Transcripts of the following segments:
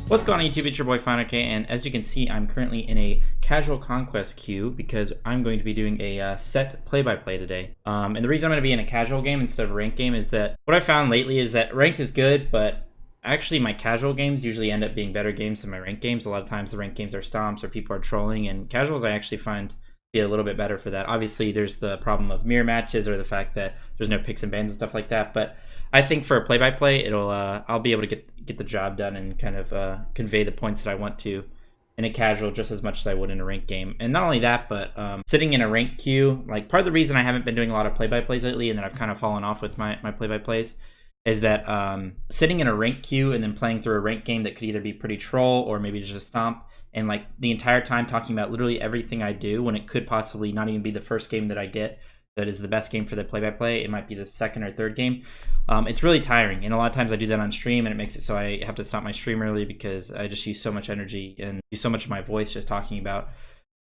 What's going on YouTube? It's your boy Final K, and as you can see, I'm currently in a casual conquest queue because I'm going to be doing a set play-by-play today. And the reason I'm going to be in a casual game instead of a ranked game is that what I found lately is that ranked is good, but actually my casual games usually end up being better games than my ranked games. A lot of times the ranked games are stomps or people are trolling, and casuals I actually find be a little bit better for that. Obviously, there's the problem of mirror matches or the fact that there's no picks and bans and stuff like that, but I think for a play-by-play, it'll I'll be able to get the job done and kind of convey the points that I want to in a casual just as much as I would in a ranked game. And not only that, but sitting in a ranked queue, like part of the reason I haven't been doing a lot of play-by-plays lately and that I've kind of fallen off with my play-by-plays is that sitting in a ranked queue and then playing through a ranked game that could either be pretty troll or maybe just a stomp, and like the entire time talking about literally everything I do when it could possibly not even be the first game that I get that is the best game for the play-by-play. It might be the second or third game. It's really tiring, and a lot of times I do that on stream, and it makes it so I have to stop my stream early because I just use so much energy and use so much of my voice just talking about,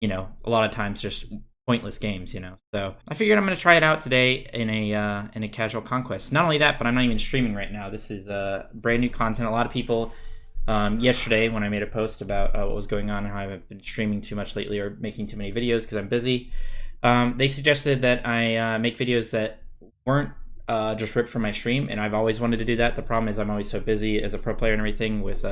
you know, a lot of times just pointless games, you know. So I figured I'm going to try it out today in a casual conquest. Not only that, but I'm not even streaming right now. This is brand new content. A lot of people yesterday when I made a post about what was going on and how I haven't been streaming too much lately or making too many videos because I'm busy, they suggested that I make videos that weren't just ripped from my stream, and I've always wanted to do that. The problem is I'm always so busy as a pro player and everything with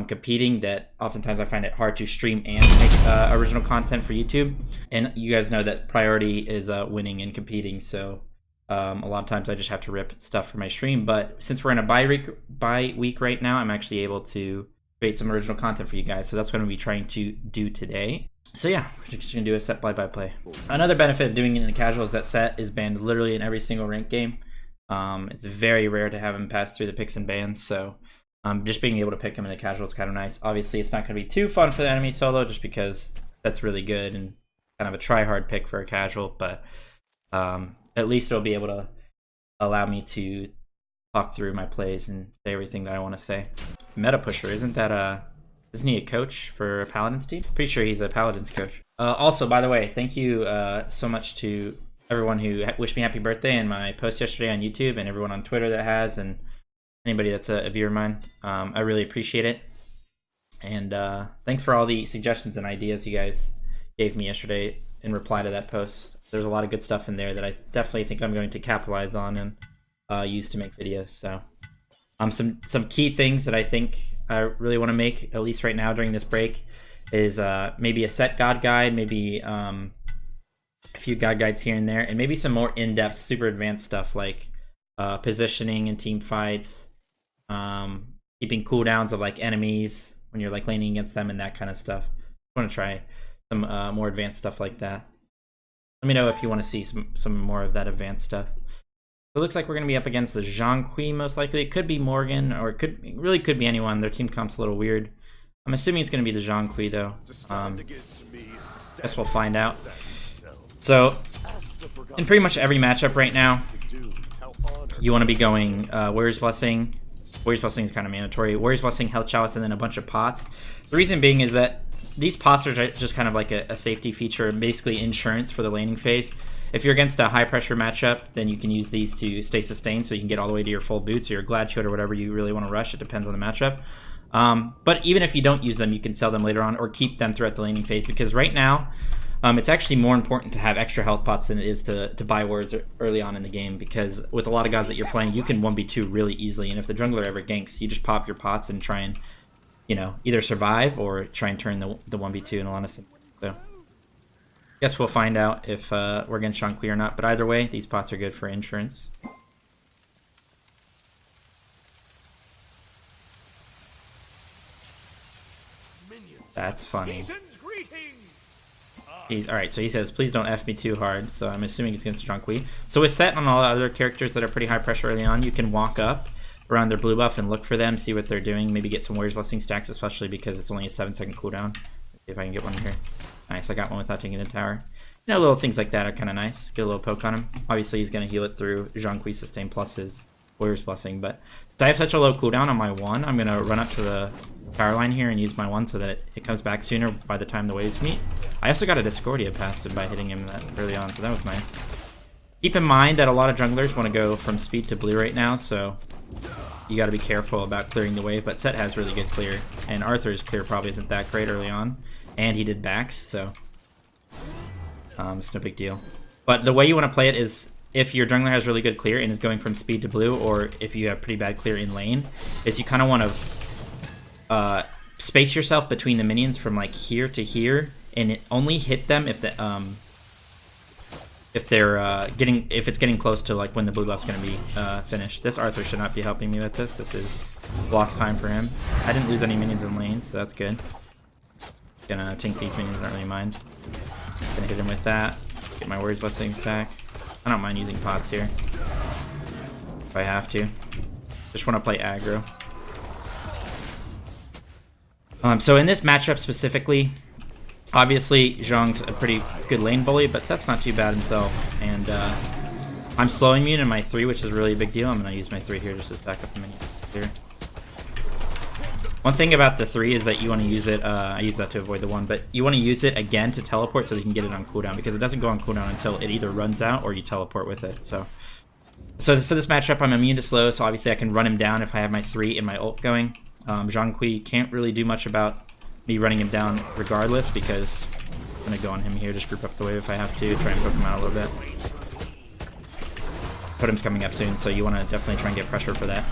competing that oftentimes I find it hard to stream and make original content for YouTube. And you guys know that priority is winning and competing, so a lot of times I just have to rip stuff for my stream. But since we're in a bye week right now, I'm actually able to create some original content for you guys. So that's what I'm going to be trying to do today. So yeah, we're just going to do a set play-by-play. Another benefit of doing it in a casual is that set is banned literally in every single ranked game. It's very rare to have him pass through the picks and bans, so just being able to pick him in a casual is kind of nice. Obviously, it's not going to be too fun for the enemy solo just because that's really good and kind of a try-hard pick for a casual, but at least it'll be able to allow me to talk through my plays and say everything that I want to say. Meta pusher, isn't he a coach for a Paladins team? Pretty sure he's a Paladins coach. Also, by the way, thank you so much to everyone who wished me happy birthday in my post yesterday on YouTube, and everyone on Twitter that has, and anybody that's a viewer of mine. I really appreciate it. And thanks for all the suggestions and ideas you guys gave me yesterday in reply to that post. There's a lot of good stuff in there that I definitely think I'm going to capitalize on and use to make videos. So some key things that I think I really want to make, at least right now during this break, is maybe a set god guide, maybe a few god guides here and there, and maybe some more in-depth, super advanced stuff like positioning and team fights, keeping cooldowns of like enemies when you're like laning against them and that kind of stuff. I want to try some more advanced stuff like that. Let me know if you want to see some more of that advanced stuff. So it looks like we're going to be up against the Zhang Kui most likely. It could be Morgan, or it really could be anyone. Their team comp's a little weird. I'm assuming it's going to be the Zhang Kui though. Guess we'll find out. So in pretty much every matchup right now, you want to be going Warrior's Blessing. Warrior's Blessing is kind of mandatory. Warrior's Blessing, Health Chalice, and then a bunch of pots. The reason being is that these pots are just kind of like a safety feature, basically insurance for the laning phase. If you're against a high pressure matchup, then you can use these to stay sustained so you can get all the way to your full boots or your glad shield or whatever you really want to rush. It depends on the matchup. But even if you don't use them, you can sell them later on or keep them throughout the laning phase, because right now it's actually more important to have extra health pots than it is to buy wards early on in the game, because with a lot of gods that you're playing, you can 1v2 really easily, and if the jungler ever ganks, you just pop your pots and try and, you know, either survive or try and turn the 1v2 in a lot of. So guess we'll find out if we're against Zhang Kui or not, but either way, these pots are good for insurance. That's funny. Alright, so he says, please don't F me too hard, so I'm assuming it's against Zhang Kui. So with set on all the other characters that are pretty high pressure early on, you can walk up around their blue buff and look for them, see what they're doing, maybe get some Warrior's Blessing stacks, especially because it's only a 7-second cooldown. See if I can get one here. Nice, I got one without taking a tower. You know, little things like that are kind of nice. Get a little poke on him. Obviously, he's going to heal it through Zhang Kui sustain plus his Warrior's Blessing, but since I have such a low cooldown on my 1, I'm going to run up to the power line here and use my 1 so that it comes back sooner by the time the waves meet. I also got a Discordia passive by hitting him that early on, so that was nice. Keep in mind that a lot of junglers want to go from speed to blue right now, so you got to be careful about clearing the wave, but Set has really good clear, and Arthur's clear probably isn't that great early on, and he did backs, so it's no big deal. But the way you want to play it is, if your jungler has really good clear and is going from speed to blue, or if you have pretty bad clear in lane, is you kind of want to space yourself between the minions from like here to here, and only hit them if the if it's getting close to like when the blue buff's gonna be finished. This Arthur should not be helping me with this. This is lost time for him. I didn't lose any minions in lane, so that's good. Gonna tank these minions, I don't really mind. Gonna hit him with that. Get my Warrior's Blessings back. I don't mind using pots here if I have to. Just want to play aggro. So in this matchup specifically, obviously Zhong's a pretty good lane bully, but Set's not too bad himself. And I'm slow immune in my 3, which is really a big deal. I'm going to use my 3 here just to stack up the minions here. One thing about the 3 is that you want to use it, I use that to avoid the 1, but you want to use it again to teleport so that you can get it on cooldown, because it doesn't go on cooldown until it either runs out or you teleport with it. So this matchup, I'm immune to slow, so obviously I can run him down if I have my 3 and my ult going. Zhong Kui can't really do much about me running him down regardless, because I'm going to go on him here, just group up the wave if I have to, try and poke him out a little bit. Totem's coming up soon, so you want to definitely try and get pressure for that.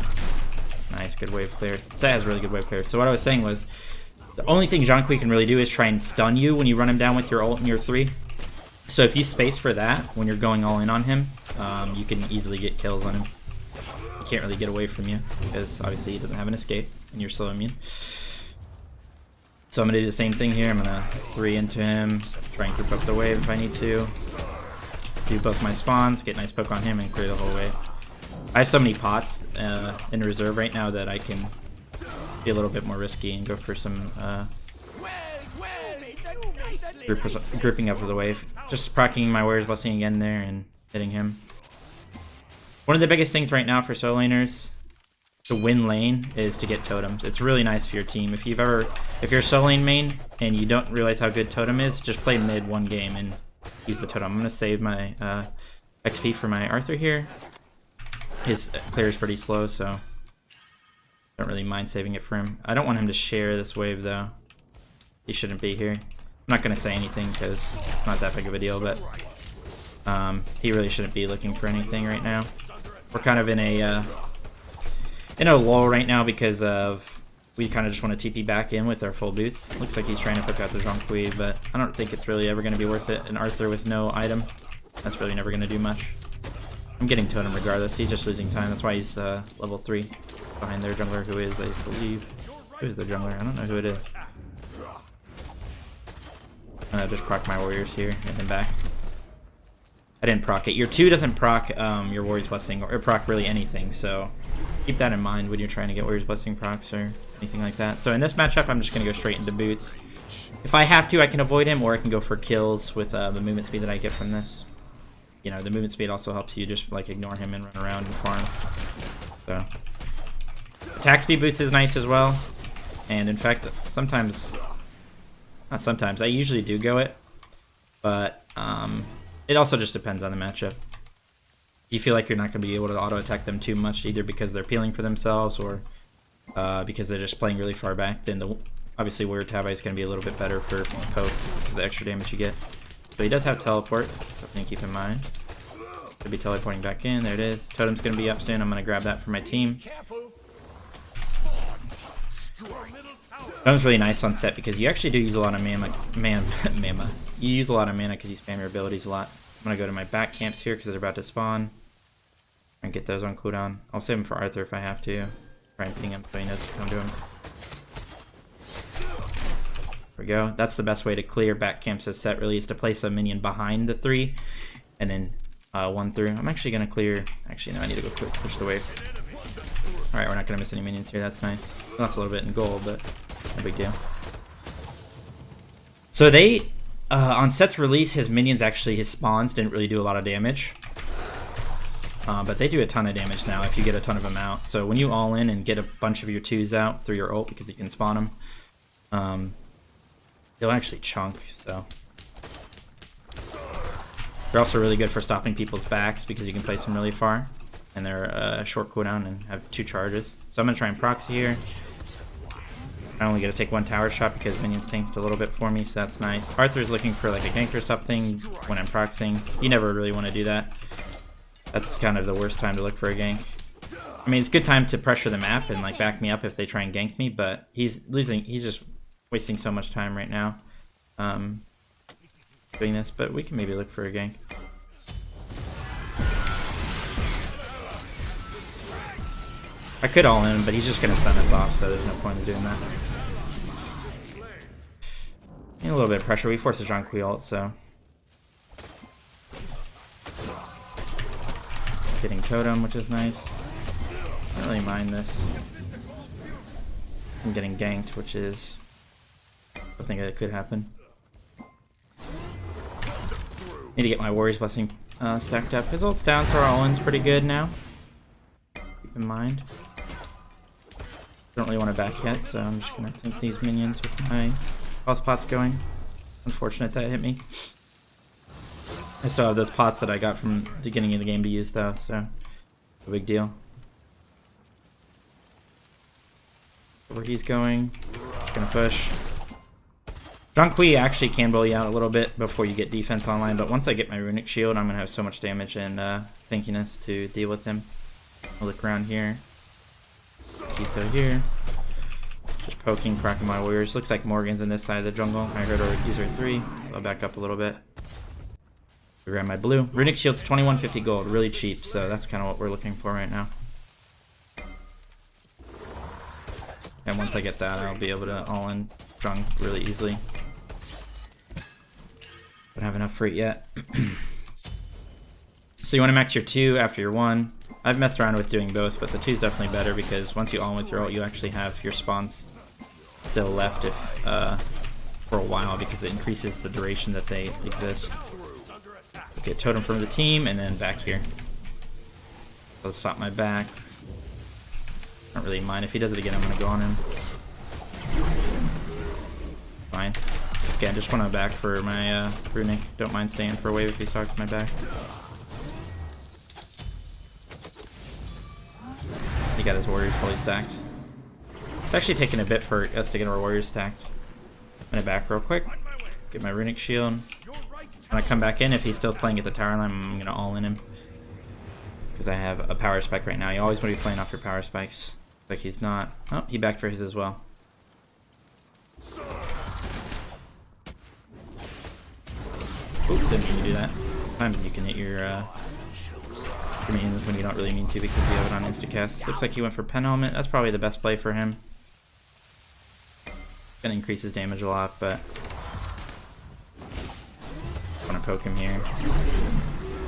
Nice, good wave cleared. Set has really good wave cleared. So what I was saying was, the only thing Zhong Kui can really do is try and stun you when you run him down with your ult and your 3. So if you space for that when you're going all in on him, you can easily get kills on him. He can't really get away from you, because obviously he doesn't have an escape, and you're slow immune. So I'm going to do the same thing here. I'm going to 3 into him, try and group up the wave if I need to. Do both my spawns, get a nice poke on him, and clear the whole wave. I have so many pots in reserve right now that I can be a little bit more risky and go for some grouping up for the wave. Just proccing my Warrior's Blessing again there and hitting him. One of the biggest things right now for solo laners to win lane is to get totems. It's really nice for your team. If you're solo lane main and you don't realize how good totem is, just play mid one game and use the totem. I'm gonna save my XP for my Arthur here. His clear is pretty slow, so I don't really mind saving it for him. I don't want him to share this wave, though. He shouldn't be here. I'm not going to say anything because it's not that big of a deal, but he really shouldn't be looking for anything right now. We're kind of in a lull right now because we kind of just want to TP back in with our full boots. Looks like he's trying to poke out the Zhong Kui, but I don't think it's really ever going to be worth it. An Arthur with no item, that's really never going to do much. I'm getting totem regardless. He's just losing time. That's why he's level 3 behind their jungler, who is, I believe, who's the jungler? I don't know who it is. Just proc my warriors here, get them back. I didn't proc it. Your 2 doesn't proc your Warrior's Blessing or proc really anything, so keep that in mind when you're trying to get Warrior's Blessing procs or anything like that. So in this matchup, I'm just going to go straight into boots. If I have to, I can avoid him, or I can go for kills with the movement speed that I get from this. You know, the movement speed also helps you just like ignore him and run around and farm. So attack speed boots is nice as well. And in fact, not sometimes, I usually do go it, but it also just depends on the matchup. If you feel like you're not going to be able to auto attack them too much, either because they're peeling for themselves or because they're just playing really far back, then obviously Warrior Tabi is going to be a little bit better for poke because of the extra damage you get. So he does have teleport, something to keep in mind. Should be teleporting back in. There it is. Totem's going to be up soon. I'm going to grab that for my team. Totem's really nice on set because you actually do use a lot of mana. You use a lot of mana because you spam your abilities a lot. I'm going to go to my back camps here because they're about to spawn. And get those on cooldown. I'll save them for Arthur if I have to. Try and ping him so he knows to come to him. There we go. That's the best way to clear back camps as set really, is to place a minion behind the 3 and then 1 through. I'm actually going to clear. Actually, no, I need to go push the wave. Alright, we're not going to miss any minions here. That's nice. That's a little bit in gold, but no big deal. So they, on set's release, his minions actually, his spawns didn't really do a lot of damage. But they do a ton of damage now if you get a ton of them out. So when you all in and get a bunch of your 2s out through your ult, because you can spawn them, they'll actually chunk, so. They're also really good for stopping people's backs because you can place them really far. and they're short cooldown and have 2 charges. So I'm gonna try and proxy here. I only get to take 1 tower shot because minions tanked a little bit for me, so that's nice. Arthur's looking for like a gank or something when I'm proxying. You never really want to do that. That's kind of the worst time to look for a gank. I mean, it's a good time to pressure the map and like back me up if they try and gank me, but he's just wasting so much time right now doing this, but we can maybe look for a gank. I could all in, but he's just going to stun us off, so there's no point in doing that. Need a little bit of pressure. We force a Zhonghui ult, so... Getting totem, which is nice. I don't really mind this. I'm getting ganked, which is something that could happen. Need to get my Warrior's Blessing stacked up. His ult's down, so our all-in's pretty good now. Keep in mind. Don't really want to back yet, so I'm just gonna tank these minions with my health pots going. Unfortunate that hit me. I still have those pots that I got from the beginning of the game to use though, so no big deal. Where he's going, just gonna push. Zhonghui actually can bully out a little bit before you get defense online, but once I get my runic shield, I'm gonna have so much damage and tankiness to deal with him. I'll look around here. Kiso here. Just poking, cracking my warriors. Looks like Morgan's in this side of the jungle. I heard our user 3. I'll back up a little bit. Grab my blue. Runic shield's 2150 gold, really cheap, so that's kind of what we're looking for right now. And once I get that, I'll be able to all in Zhong really easily. Don't have enough for it yet. So you want to max your 2 after your 1. I've messed around with doing both, but the 2 is definitely better because once you all in with your ult, you actually have your spawns still left if for a while because it increases the duration that they exist. Get totem from the team and then back here. I'll stop my back. I don't really mind. If he does it again, I'm gonna go on him. Fine. Okay, I just want to back for my runic. Don't mind staying for a wave if he talks my back. He got his warriors fully stacked. It's actually taking a bit for us to get our warriors stacked. I'm gonna back real quick. Get my runic shield. When I come back in, if he's still playing at the tower line, I'm gonna all in him. Because I have a power spike right now. You always want to be playing off your power spikes. Like he's not. Oh, he backed for his as well. Ooh, didn't mean to do that. Sometimes you can hit your minions when you don't really mean to because you have it on instacast. Looks like he went for pen element. That's probably the best play for him. Gonna increase his damage a lot, but I want to poke him here.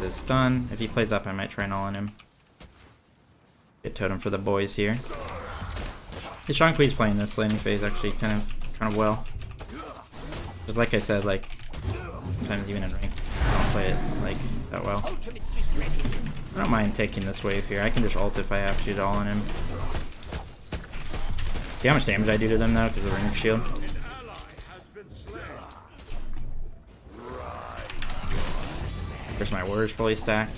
This stun. If he plays up, I might try and all in him. Get totem for the boys here. The Zhonghui's playing this laning phase actually kind of well. Just like I said, like sometimes even in rank, I don't play it like that well. I don't mind taking this wave here. I can just ult if I have to all in him. See how much damage I do to them though because of the runic shield. There's my warriors fully stacked.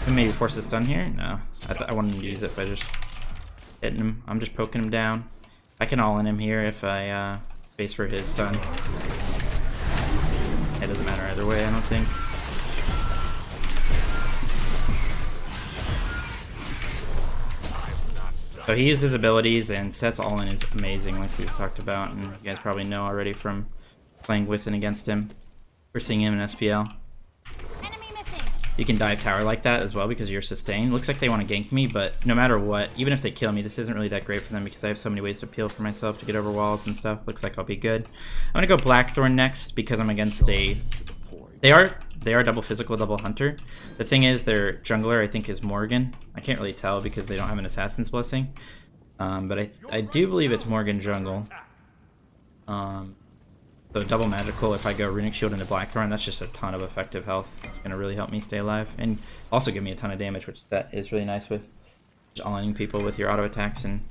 Can maybe force a stun here? No. I wanted to use it by just hitting him. I'm just poking him down. I can all in him here if I space for his stun. It doesn't matter either way, I don't think. So he used his abilities and sets all in is amazing like we've talked about and you guys probably know already from playing with and against him. We're seeing him in SPL. You can dive tower like that as well because you're sustained. Looks like they want to gank me, but no matter what, even if they kill me, this isn't really that great for them because I have so many ways to peel for myself to get over walls and stuff. Looks like I'll be good. I'm gonna go Blackthorn next because I'm against a... They are double physical, double hunter. The thing is, their jungler I think is Morgan. I can't really tell because they don't have an assassin's blessing. But I do believe it's Morgan jungle. So double magical, if I go runic shield into Blackthorn, that's just a ton of effective health. It's gonna really help me stay alive and also give me a ton of damage, which that is really nice with just all-in people with your auto attacks. And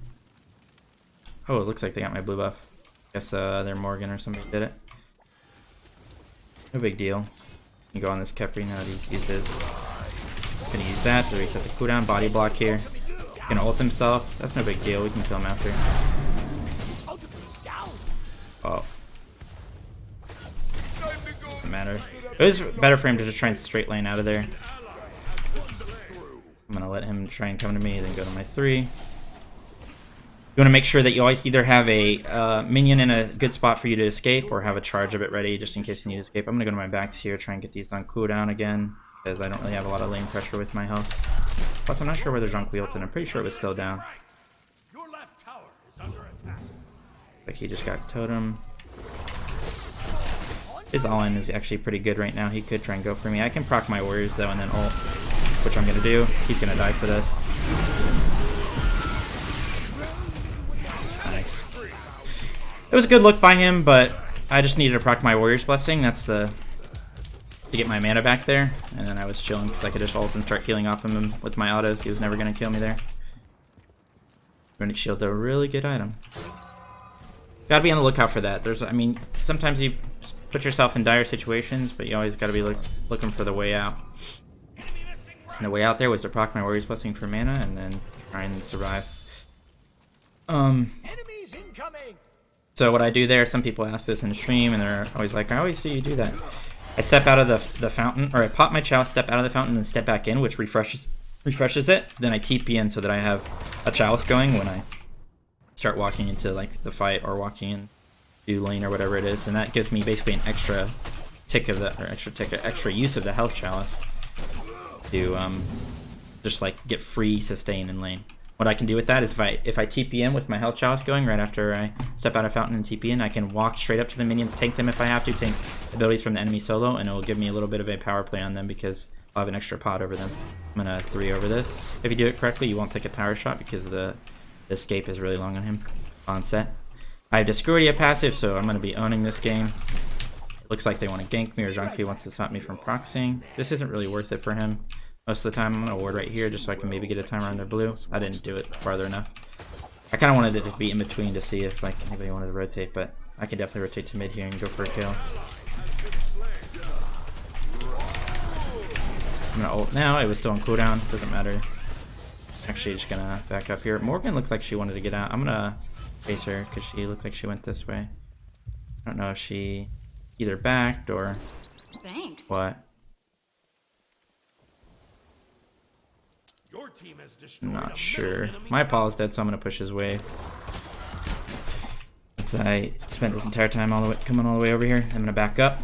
oh, it looks like they got my blue buff. Guess they're Morgan or somebody did it. No big deal. You go on this Kepri now. He's his. Gonna use that to reset the cooldown. Body block here. Gonna ult himself. That's no big deal. We can kill him after. Oh. Doesn't matter. It was better for him to just try and straight lane out of there. I'm gonna let him try and come to me, then go to my 3. You want to make sure that you always either have a minion in a good spot for you to escape, or have a charge of it ready just in case you need to escape. I'm gonna go to my backs here, try and get these on cooldown again, because I don't really have a lot of lane pressure with my health. Plus, I'm not sure where the Zhonghui ulted. I'm pretty sure it was still down. Like he just got totem. His all-in is actually pretty good right now. He could try and go for me. I can proc my warriors though and then ult, which I'm gonna do. He's gonna die for this. Nice. It was a good look by him, but I just needed to proc my warrior's blessing. That's to get my mana back there, and then I was chilling because I could just ult and start healing off him with my autos. He was never gonna kill me there. Runic shield's a really good item. Gotta be on the lookout for that. I mean, sometimes you put yourself in dire situations, but you always gotta be looking for the way out. And the way out there was to proc my warrior's blessing for mana and then try and survive. So what I do there, some people ask this in the stream and they're always like, I always see you do that. I step out of the fountain, or I pop my chalice, step out of the fountain, and step back in, which refreshes it. Then I TP in so that I have a chalice going when I start walking into like the fight or walking in to lane or whatever it is, and that gives me basically an extra tick of the, or extra use of the health chalice to just like get free sustain in lane. What I can do with that is if I TP in with my health chalice going right after I step out of fountain and TP in, I can walk straight up to the minions, tank them if I have to, tank abilities from the enemy solo, and it will give me a little bit of a power play on them because I'll have an extra pot over them. I'm gonna 3 over this. If you do it correctly, you won't take a power shot because the escape is really long on him on set. I have Discordia passive, so I'm gonna be owning this game. It looks like they want to gank me, or Zhonghui wants to stop me from proxying. This isn't really worth it for him. Most of the time, I'm going to ward right here just so I can maybe get a timer on their blue. I didn't do it farther enough. I kind of wanted it to be in between to see if like anybody wanted to rotate, but I can definitely rotate to mid here and go for a kill. I'm going to ult now. It was still on cooldown. Doesn't matter. Actually, just going to back up here. Morgan looked like she wanted to get out. I'm going to chase her because she looked like she went this way. I don't know if she either backed or what. I'm not sure. My Paul's dead, so I'm gonna push his wave. Since I spent this entire time coming all the way over here, I'm gonna back up.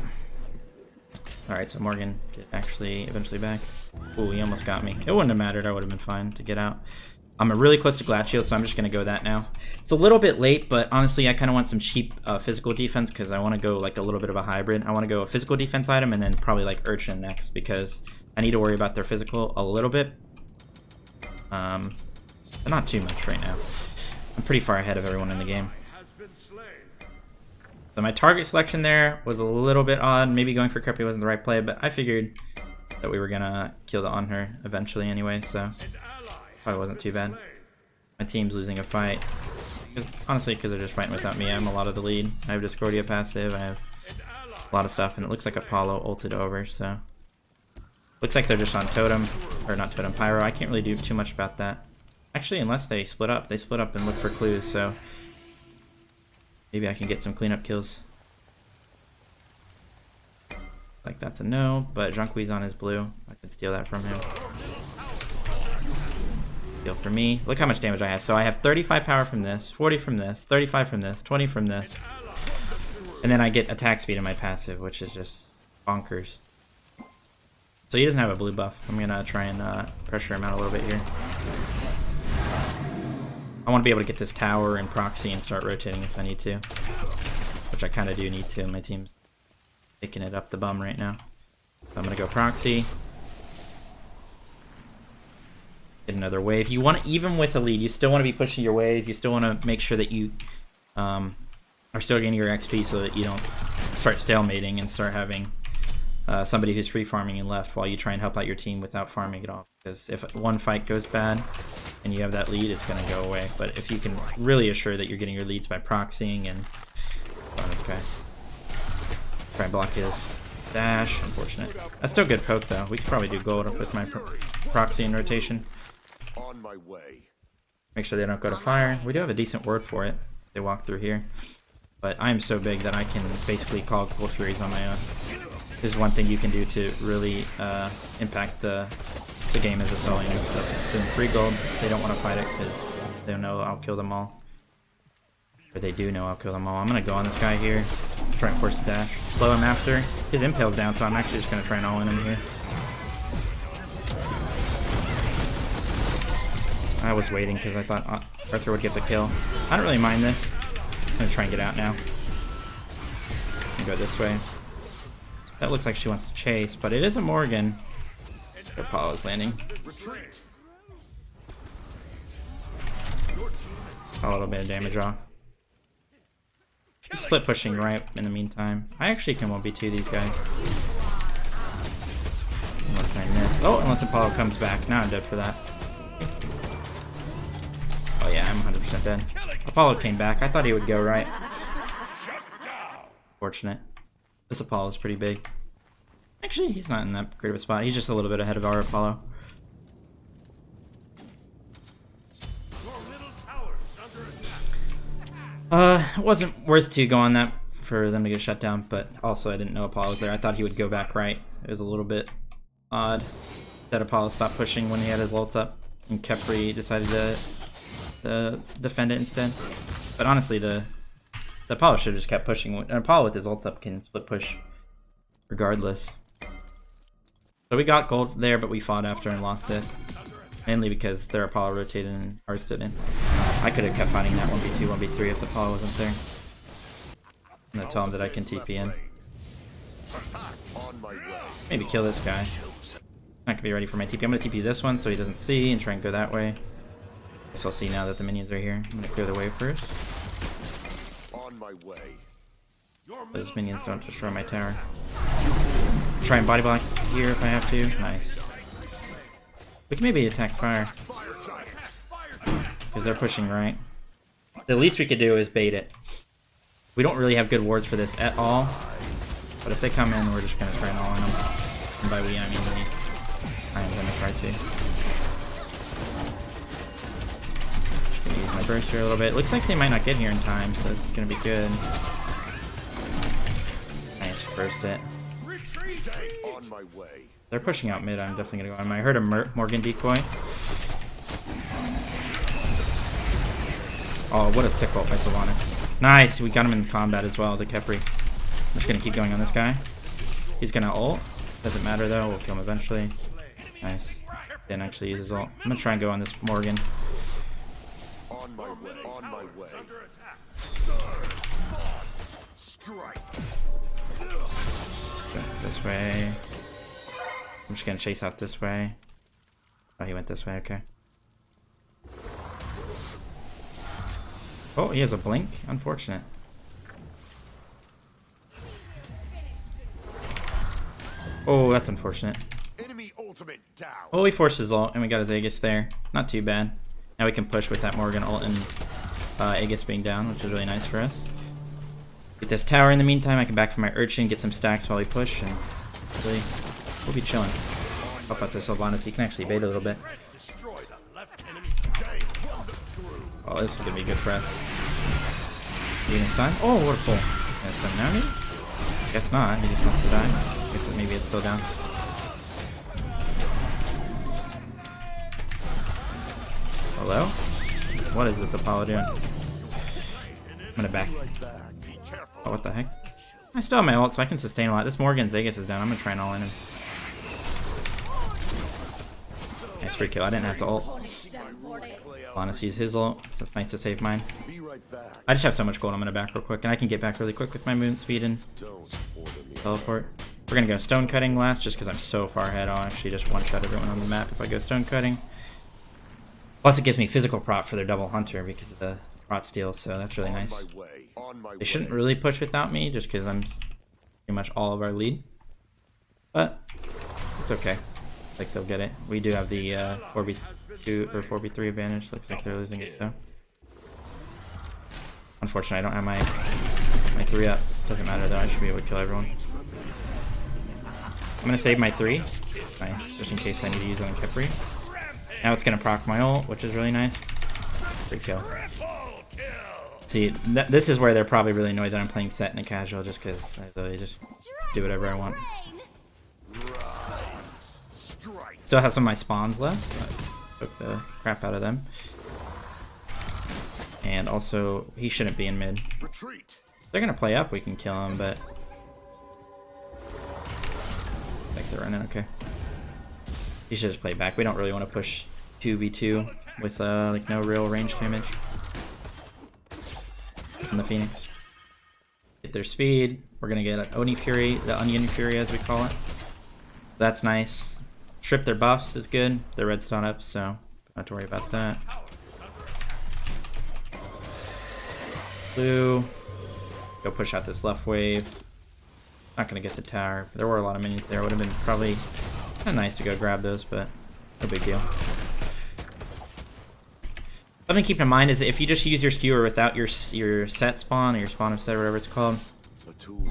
Alright, so Morgan actually eventually back. Ooh, he almost got me. It wouldn't have mattered, I would have been fine to get out. I'm really close to Glacial, so I'm just gonna go that now. It's a little bit late, but honestly I kinda want some cheap physical defense because I wanna go like a little bit of a hybrid. I wanna go a physical defense item and then probably like Urchin next because I need to worry about their physical a little bit. But not too much right now. I'm pretty far ahead of everyone in the game. So my target selection there was a little bit odd. Maybe going for Creepy wasn't the right play, but I figured that we were gonna kill the on her eventually anyway, so probably wasn't too bad. My team's losing a fight. Honestly, because they're just fighting without me. I'm a lot of the lead. I have Discordia passive, I have a lot of stuff, and it looks like Apollo ulted over, so looks like they're just on totem, or not totem, pyro. I can't really do too much about that. Actually, unless they split up. They split up and look for clues, so maybe I can get some cleanup kills. Like that's a no, but Zhonghui's on his blue. I can steal that from him. Steal for me. Look how much damage I have. So I have 35 power from this, 40 from this, 35 from this, 20 from this. And then I get attack speed in my passive, which is just bonkers. So he doesn't have a blue buff. I'm gonna try and pressure him out a little bit here. I want to be able to get this tower and proxy and start rotating if I need to. Which I kind of do need to. My team's taking it up the bum right now. So I'm gonna go proxy. Get another wave. You want to, even with a lead, you still want to be pushing your waves. You still want to make sure that you are still getting your XP so that you don't start stalemating and start having somebody who's free farming and left while you try and help out your team without farming it off. Because if one fight goes bad and you have that lead, it's going to go away. But if you can really assure that you're getting your leads by proxying and... Oh, this guy. Try and block his Dash, unfortunate. That's still good poke though. We could probably do gold with my proxy in rotation. On my way. Make sure they don't go to fire. We do have a decent word for it if they walk through here. But I am so big that I can basically call Gold Furies on my own. This is one thing you can do to really impact the game as a solo unit. So doing free gold, they don't want to fight it because they know I'll kill them all. Or they do know I'll kill them all. I'm going to go on this guy here. Try and force the dash. Slow him after. His impale's down, so I'm actually just going to try and all in him here. I was waiting because I thought Arthur would get the kill. I don't really mind this. I'm going to try and get out now. And go this way. That looks like she wants to chase, but it is a Morgan. Apollo's landing. A little bit of damage off. Split pushing right in the meantime. I actually can 1v2 these guys. Unless I miss. Oh, unless Apollo comes back. Now I'm dead for that. Oh yeah, I'm 100% dead. Apollo came back. I thought he would go right. Fortunate. This Apollo is pretty big. Actually, he's not in that great of a spot. He's just a little bit ahead of our Apollo. It wasn't worth to go on that for them to get shut down, but also I didn't know Apollo was there. I thought he would go back right. It was a little bit odd that Apollo stopped pushing when he had his ult up, and Kepri decided to defend it instead. But honestly, the Apollo should have just kept pushing. An Apollo with his ult up can split push regardless. So we got gold there, but we fought after and lost it. Mainly because their Apollo rotated and ours stood in. I could have kept fighting that 1v2, 1v3 if the Apollo wasn't there. I'm gonna tell him that I can TP in. Maybe kill this guy. Not gonna be ready for my TP. I'm gonna TP this one so he doesn't see and try and go that way. Guess I'll see now that the minions are here. I'm gonna clear the way first. On my way. Those minions don't destroy my tower. Try and body block here if I have to. Nice. We can maybe attack fire. Because they're pushing right. The least we could do is bait it. We don't really have good wards for this at all. But if they come in, we're just going to try and all in them. And by we, I mean me. I am going to try to. Just going to use my burst here a little bit. Looks like they might not get here in time, so this is going to be good. Nice, burst it. On my way. They're pushing out mid. I'm definitely going to go on. I heard a Morgan decoy. Oh, what a sick ult by Sylvanas. Nice. We got him in combat as well, the Kepri. I'm just going to keep going on this guy. He's going to ult. Doesn't matter though. We'll kill him eventually. Nice. Didn't actually use his ult. I'm going to try and go on this Morgan. On my way. On my way. This way. I'm just gonna chase out this way. Oh, he went this way, okay. Oh, he has a blink? Unfortunate. Oh, that's unfortunate. Enemy ultimate down. Oh, he forced his ult, and we got his Aegis there. Not too bad. Now we can push with that Morgan ult and Aegis being down, which is really nice for us. Get this tower in the meantime. I can back for my Urchin, get some stacks while we push, and really, we'll be chilling. Help out this Sylvanas. He can actually bait a little bit. Oh, this is gonna be good for us. You gonna stun? Oh, what a pull. Gonna stun now, maybe? Guess not. He just wants to die. Guess maybe it's still down. Hello? What is this Apollo doing? I'm gonna back. Oh, what the heck? I still have my ult, so I can sustain a lot. This Morgan's Aegis is down. I'm gonna try and all in him. Nice free kill. I didn't have to ult. Sylvanas used his ult, so it's nice to save mine. I just have so much gold. I'm gonna back real quick, and I can get back really quick with my movement speed and teleport. We're gonna go stone cutting last, just because I'm so far ahead. I'll actually just one-shot everyone on the map if I go stone cutting. Plus, it gives me physical prot for their double hunter because of the prot steal, so that's really nice. They shouldn't really push without me, just because I'm pretty much all of our lead. But it's okay. Like they'll get it. We do have the 4v2 or 4v3 advantage. Looks like they're losing it though. Unfortunately, I don't have my 3 up. Doesn't matter though. I should be able to kill everyone. I'm gonna save my 3. Nice, just in case I need to use it on Kepri. Now it's gonna proc my ult, which is really nice. Free kill. See, this is where they're probably really annoyed that I'm playing set in a casual, just because I really just do whatever I want. Still have some of my spawns left, but took the crap out of them. And also, he shouldn't be in mid. If they're gonna play up, we can kill him, but like they're running, okay. He should just play back. We don't really want to push 2v2 with like no real range damage from the Phoenix. Get their speed. We're gonna get an Oni Fury, the Onion Fury as we call it. That's nice. Strip their buffs is good. Their redstone up, so don't have to worry about that. Blue. Go push out this left wave. Not gonna get the tower. There were a lot of minions there. Would have been probably kind of nice to go grab those, but no big deal. Something to keep in mind is that if you just use your skewer without your set spawn or your spawn of set or whatever it's called,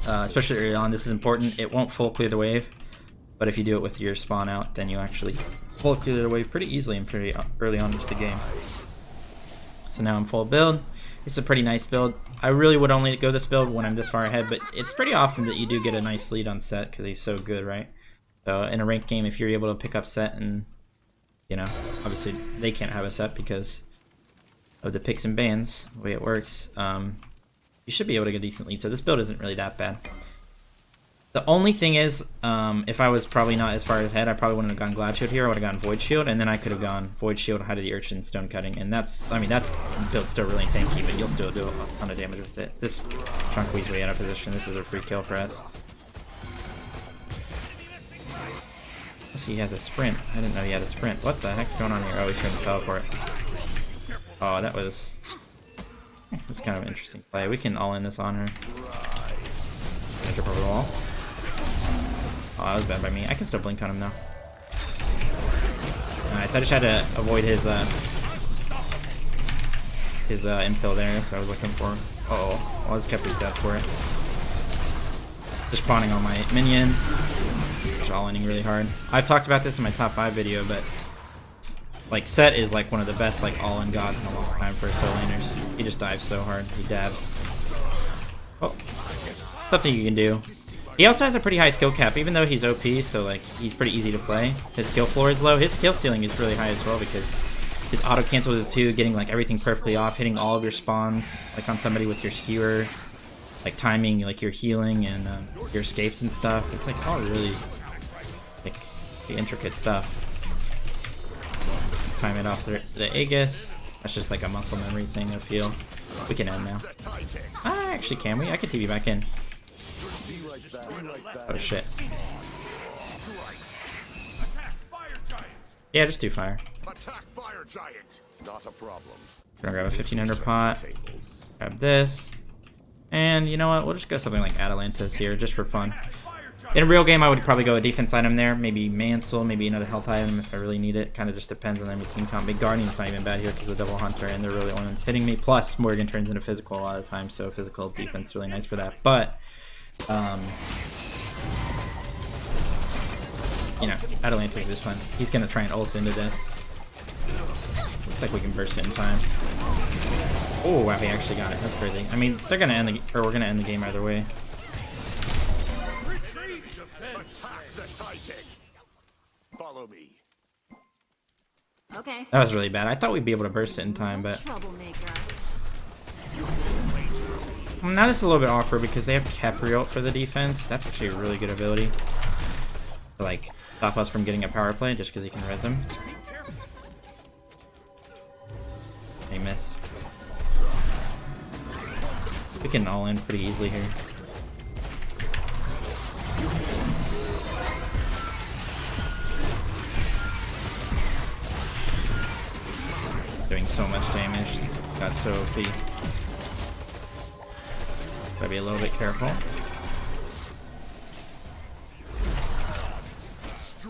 especially early on, this is important. It won't full clear the wave, but if you do it with your spawn out, then you actually full clear the wave pretty easily and pretty early on into the game. So now I'm full build. It's a pretty nice build. I really would only go this build when I'm this far ahead, but it's pretty often that you do get a nice lead on set because he's so good, right? So in a ranked game, if you're able to pick up set and, you know, obviously they can't have a set because of the picks and bans, the way it works, you should be able to get a decent lead. So this build isn't really that bad. The only thing is, if I was probably not as far ahead, I probably wouldn't have gone Glad Shield here. I would have gone Void Shield, and then I could have gone Void Shield, Height of the Urchin, Stone Cutting, and that's, I mean, that's build still really tanky, but you'll still do a ton of damage with it. This Chunkwei's way out of position. This is a free kill for us. Let's see, he has a sprint. I didn't know he had a sprint. What the heck's going on here? Oh, he's trying to teleport. Oh, that was kind of an interesting play. We can all in this on her. Gonna jump over the wall. Oh, that was bad by me. I can still blink on him though. Nice. I just had to avoid his impale there. That's what I was looking for. Uh-oh. Well, this kept his death for it. Just spawning all my minions. Just all-inning really hard. I've talked about this in my top 5 video, but like Set is like one of the best like all-in gods in a long time for solo laners. He just dives so hard. He dabs. Oh, something you can do. He also has a pretty high skill cap, even though he's OP, so like he's pretty easy to play. His skill floor is low. His skill ceiling is really high as well because his auto cancel is 2, getting like everything perfectly off, hitting all of your spawns like on somebody with your skewer, like timing like your healing and your escapes and stuff. It's like all really like intricate stuff. Time it off the Aegis. That's just like a muscle memory thing, I feel. We can end now. Actually, can we? I can TV back in. Oh shit. Yeah, just do fire. Gonna grab a 1500 pot. Grab this. And you know what? We'll just go something like Atalantis here, just for fun. In a real game, I would probably go a defense item there. Maybe Mansell, maybe another health item if I really need it. Kind of just depends on their team comp. Big Guardian's not even bad here because of the Double Hunter, and they're really the only ones hitting me. Plus, Morgan turns into physical a lot of the time, so physical defense is really nice for that. But, you know, Atalantis is fun. He's going to try and ult into this. Looks like we can burst it in time. Oh, wow, he actually got it. That's crazy. I mean, they're going to end the, or we're going to end the game either way. Follow me. Okay. That was really bad. I thought we'd be able to burst it in time, but now this is a little bit awkward because they have Kepri ult for the defense. That's actually a really good ability to like stop us from getting a power play just because he can res him. He missed. We can all in pretty easily here. Doing so much damage. Got so OP. Gotta be a little bit careful.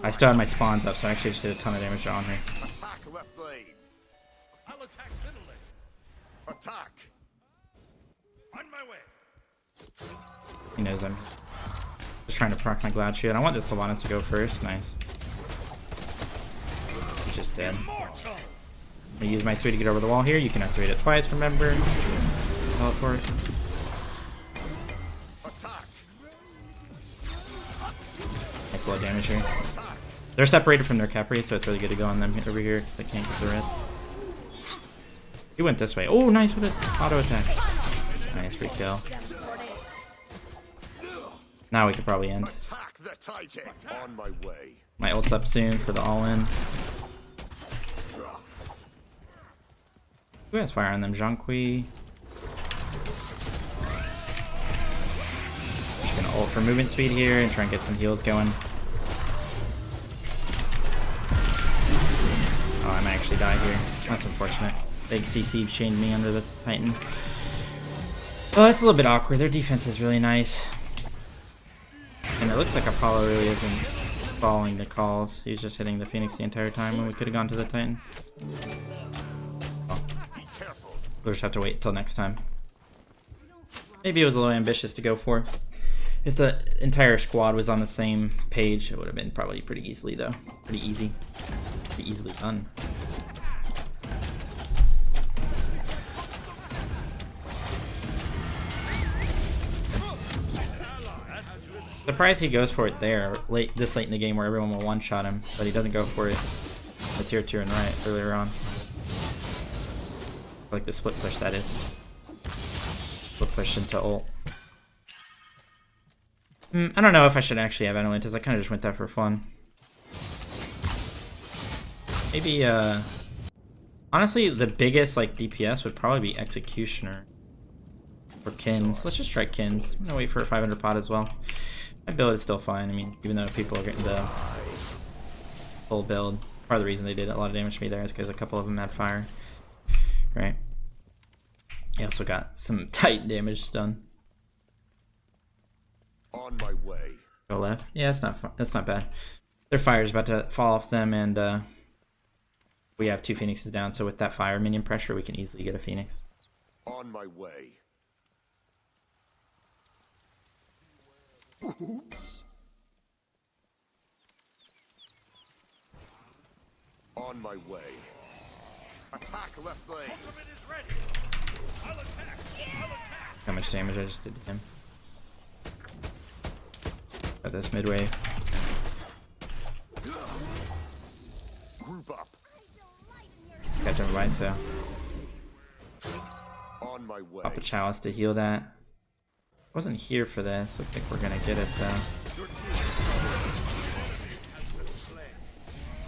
I still had my spawns up, so I actually just did a ton of damage on her. Attack left lane. I'll attack middle lane. Attack. On my way. He knows I'm just trying to proc my Glad Shield. I want this Sylvanas to go first. Nice. He's just dead. I'm gonna use my 3 to get over the wall here. You can activate it twice, remember. Teleport. Nice low damage here. They're separated from their Capri, so it's really good to go on them over here because they can't get the red. He went this way. Oh, nice with it. Auto attack. Nice free kill. Now we could probably end. On my way. My ult's up soon for the all-in. Who has fire on them? Zhongqi. Just gonna ult for movement speed here and try and get some heals going. Oh, I might actually die here. That's unfortunate. Big CC chained me under the Titan. Oh, that's a little bit awkward. Their defense is really nice. And it looks like Apollo really isn't following the calls. He was just hitting the Phoenix the entire time when we could have gone to the Titan. Oh. We'll just have to wait till next time. Maybe it was a little ambitious to go for. If the entire squad was on the same page, it would have been probably pretty easily though. Pretty easy. Pretty easily done. Surprised he goes for it there, this late in the game where everyone will one-shot him, but he doesn't go for it the tier 2 and right earlier on. Like the split push, that is. Split push into ult. I don't know if I should actually have Enelantis. I kind of just went that for fun. Maybe, honestly, the biggest like DPS would probably be Executioner or Kins. Let's just try Kins. I'm gonna wait for a 500 pot as well. My build is still fine. I mean, even though people are getting the full build, part of the reason they did a lot of damage to me there is because a couple of them had fire. Right. He also got some tight damage done. On my way. Go left. Yeah, that's not bad. Their fire is about to fall off them, and we have 2 Phoenixes down. So with that fire minion pressure, we can easily get a Phoenix. On my way. Oops. On my way. Attack left lane. How much damage I just did to him. Got this mid wave. Group up. Got to revive, so On my way. pop a chalice to heal that. Wasn't here for this. Looks like we're gonna get it though.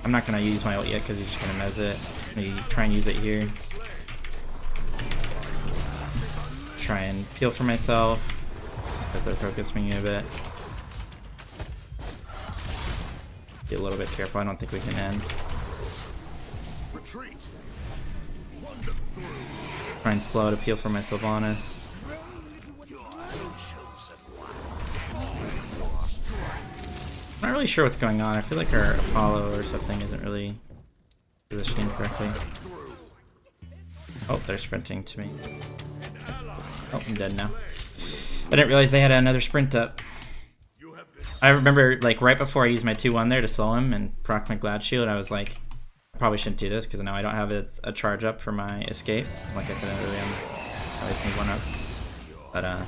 I'm not gonna use my ult yet because he's just gonna mez it. Maybe try and use it here. Try and peel for myself because they're focus swinging a bit. Be a little bit careful. I don't think we can end. Retreat. Try and slow to peel for my Sylvanas. I'm not really sure what's going on. I feel like our Apollo or something isn't really positioning correctly. Oh, they're sprinting to me. Oh, I'm dead now. I didn't realize they had another sprint up. I remember, like, right before I used my 2-1 there to slow him and proc my Glad Shield, I was like, I probably shouldn't do this because now I don't have a charge up for my escape. Like I said earlier, I always need 1 up. But, I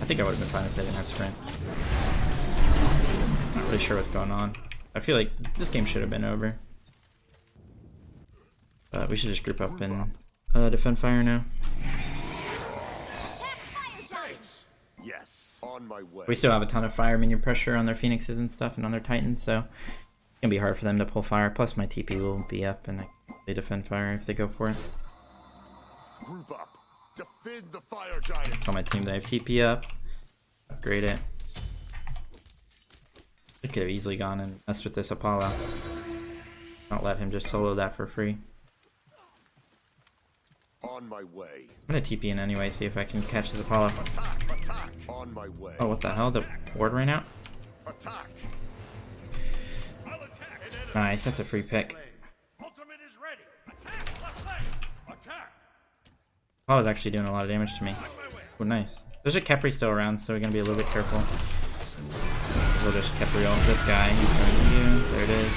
think I would have been fine if they didn't have sprint. Not really sure what's going on. I feel like this game should have been over. But we should just group up and defend fire now. Yes. On my way. We still have a ton of fire minion pressure on their Phoenixes and stuff and on their Titans, so it's gonna be hard for them to pull fire. Plus my TP will be up and they defend fire if they go for it. Group up. Defend the fire giant. Tell my team that I have TP up. Upgrade it. I could have easily gone and messed with this Apollo. Don't let him just solo that for free. On my way. I'm gonna TP in anyway, see if I can catch this Apollo. Attack. On my way. Oh, what the hell? The ward ran out? Attack. Nice, that's a free pick. Ultimate is ready. Attack left leg. Attack. Apollo's actually doing a lot of damage to me. Oh, nice. There's a Khepri still around, so we're gonna be a little bit careful. We'll just Khepri ult this guy. He's going to you. There it is.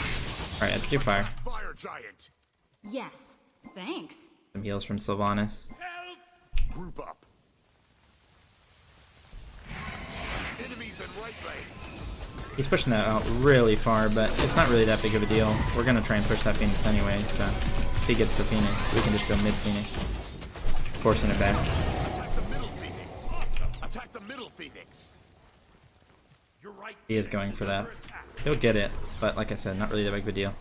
Alright, let's do fire. Fire giant. Yes, thanks. Some heals from Sylvanas. Group up. Enemies in right lane. He's pushing that out really far, but it's not really that big of a deal. We're gonna try and push that Phoenix anyway, so if he gets the Phoenix, we can just go mid-Phoenix. Forcing it back. Attack the middle Phoenix. Attack the middle Phoenix. You're right. He is going for that. He'll get it, but like I said, not really that big of a deal.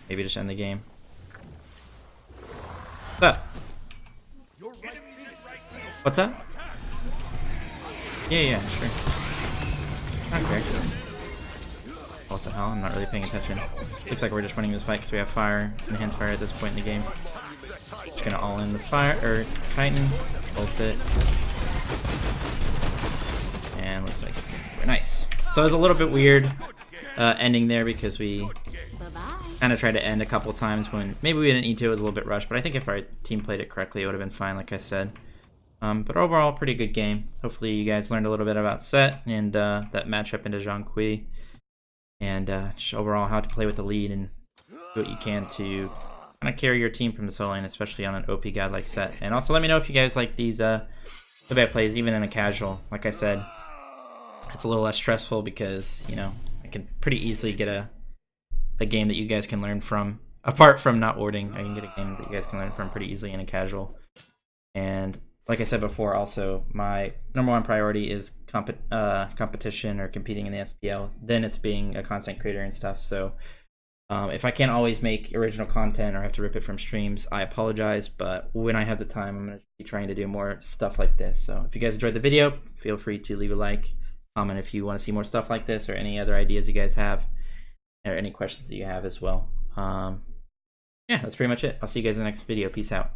Maybe just end the game. What's up? What's that? Yeah, sure. Okay. What the hell? I'm not really paying attention. Looks like we're just winning this fight because we have fire, enhanced fire at this point in the game. Just gonna all in the fire, or Titan, ult it. And looks like it's gonna be nice. So it was a little bit weird ending there because we Bye-bye. kind of tried to end a couple times when maybe we didn't need to. It was a little bit rushed, but I think if our team played it correctly, it would have been fine, like I said. But overall, pretty good game. Hopefully you guys learned a little bit about Set and that matchup into Zhang Kui. And just overall how to play with the lead and do what you can to kind of carry your team from the solo lane, especially on an OP god like Set. And also let me know if you guys like these play-by plays, even in a casual. Like I said, it's a little less stressful because, you know, I can pretty easily get a game that you guys can learn from. Apart from not warding, I can get a game that you guys can learn from pretty easily in a casual. And like I said before, also, my number one priority is competition or competing in the SPL. Then it's being a content creator and stuff. So if I can't always make original content or have to rip it from streams, I apologize. But when I have the time, I'm going to be trying to do more stuff like this. So if you guys enjoyed the video, feel free to leave a like, comment if you want to see more stuff like this or any other ideas you guys have, or any questions that you have as well. Yeah, that's pretty much it. I'll see you guys in the next video. Peace out.